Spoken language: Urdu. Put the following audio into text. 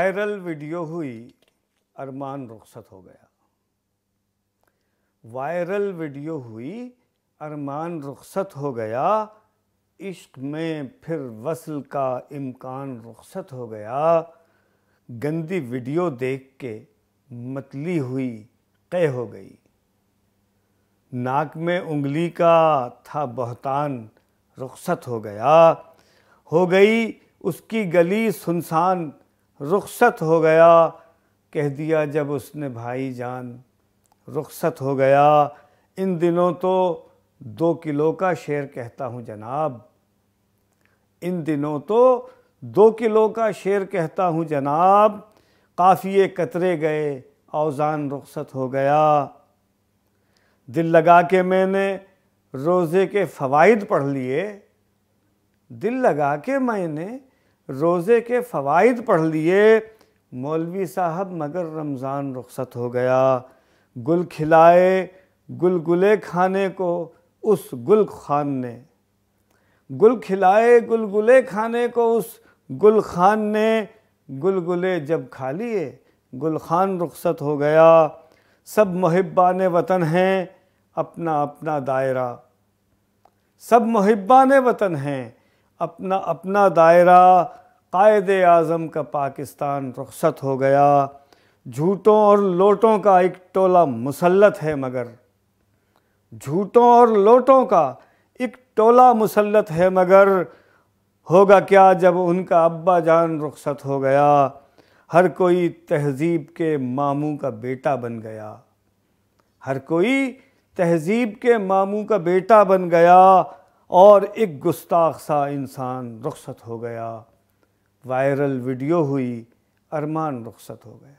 وائرل ویڈیو ہوئی، ارمان رخصت ہو گیا۔ وائرل ویڈیو ہوئی، ارمان رخصت ہو گیا، عشق میں پھر وصل کا امکان رخصت ہو گیا۔ گندی ویڈیو دیکھ کے متلی ہوئی قے ہو گئی۔ ناک میں انگلی کا تھا بہتان رخصت ہو گیا۔ ہو گئی اس کی گلی سنسان رخصت ہو گیا۔ کہہ دیا جب اس نے بھائی جان رخصت ہو گیا۔ ان دنوں تو 2 کلو کا شعر کہتا ہوں جناب، ان دنوں تو 2 کلو کا شعر کہتا ہوں جناب۔ قافیے قطرے گئے اوزان رخصت ہو گیا۔ دل لگا کے میں نے روزے کے فوائد پڑھ لیے، دل لگا کے میں نے روزے کے فوائد پڑھ لیے۔ مولوی صاحب مگر رمضان رخصت ہو گیا۔ گل کھلائے گلگلے کھانے کو اس گل خان نے، گل کھلائے گلگلے کھانے کو اس گل خان نے۔ گلگلے جب کھا لیے گل خان رخصت ہو گیا۔ سب محبان وطن ہیں اپنا اپنا دائرہ، سب محبان وطن ہیں اپنا اپنا دائرہ۔ قائد اعظم کا پاکستان رخصت ہو گیا۔ جھوٹوں اور لوٹوں کا ایک ٹولہ مسلط ہے مگر، جھوٹوں اور لوٹوں کا ایک ٹولہ مسلط ہے مگر۔ ہوگا کیا جب ان کا ابا جان رخصت ہو گیا۔ ہر کوئی تہذیب کے ماموں کا بیٹا بن گیا، ہر کوئی تہذیب کے ماموں کا بیٹا بن گیا، اور ایک گستاخ سا انسان رخصت ہو گیا۔ وائرل ویڈیو ہوئی، ارمان رخصت ہو گیا۔